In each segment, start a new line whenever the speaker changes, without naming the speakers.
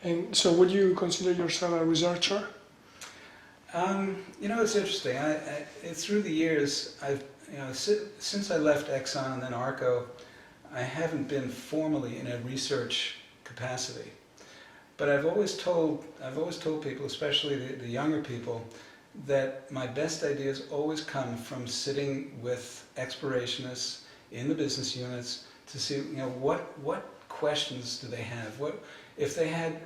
And so would you consider yourself a researcher?
You know, it's interesting. Through the years, since I left Exxon and then Arco, I haven't been formally in a research capacity. But I've always told people, especially the younger people, that my best ideas always come from sitting with explorationists in the business units to see, what questions do they have? What if they had,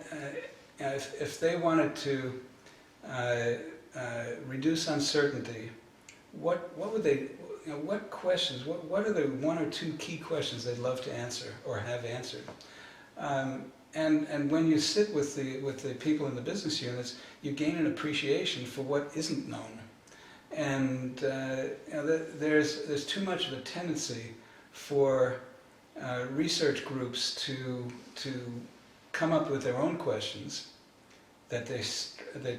if they wanted to reduce uncertainty? What would they? What questions? What are the one or two key questions they'd love to answer or have answered? And when you sit with the people in the business units, you gain an appreciation for what isn't known. And there's too much of a tendency for research groups to come up with their own questions that they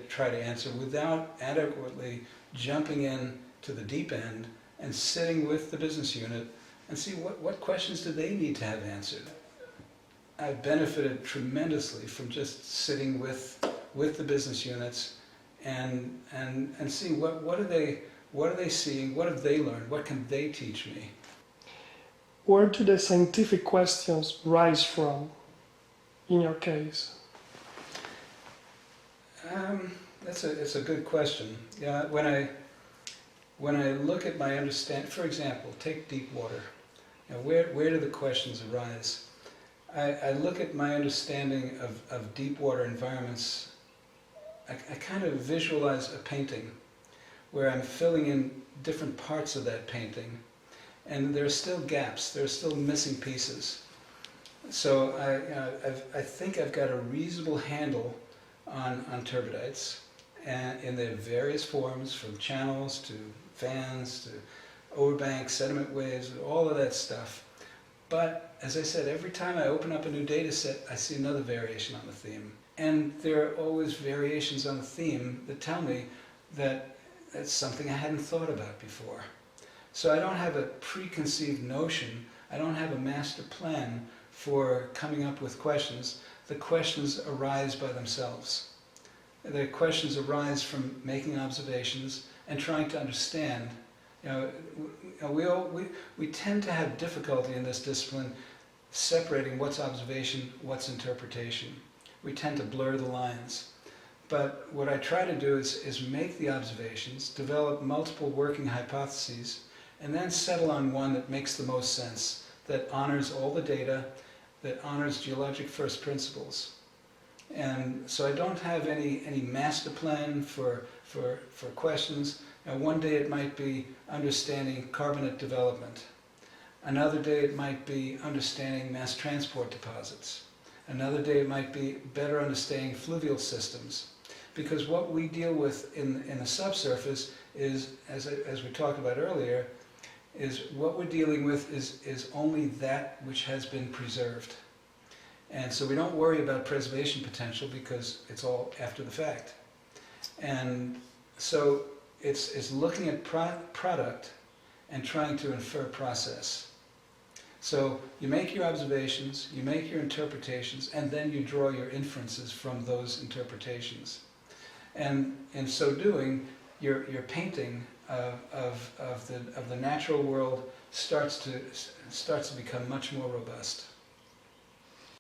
try to answer without adequately jumping in to the deep end and sitting with the business unit and see what questions do they need to have answered. I've benefited tremendously from just sitting with the business units and seeing what are they seeing, what have they learned, what can they teach me.
Where do the scientific questions rise from, in your case?
It's a good question. Yeah, when I look at my understanding, for example, take deep water. Where do the questions arise? I look at my understanding of deep water environments. I kind of visualize a painting where I'm filling in different parts of that painting, and there are still gaps, there are still missing pieces. So I think I've got a reasonable handle on turbidites, and in their various forms, from channels to fans to overbanks, sediment waves, all of that stuff. But as I said, every time I open up a new data set, I see another variation on the theme. And there are always variations on the theme that tell me that that's something I hadn't thought about before. So I don't have a preconceived notion, I don't have a master plan for coming up with questions. The questions arise by themselves. The questions arise from making observations and trying to understand. We tend to have difficulty in this discipline separating what's observation, what's interpretation. We tend to blur the lines. But what I try to do is make the observations, develop multiple working hypotheses, and then settle on one that makes the most sense, that honors all the data, that honors geologic first principles. And so I don't have any master plan for questions. One day it might be understanding carbonate development. Another day it might be understanding mass transport deposits. Another day it might be better understanding fluvial systems. Because what we deal with in the subsurface is, as we talked about earlier, is what we're dealing with is only that which has been preserved. And so we don't worry about preservation potential because it's all after the fact. And so it's looking at product and trying to infer process. So you make your observations, you make your interpretations, and then you draw your inferences from those interpretations. And in so doing, your painting of the natural world starts to become much more robust.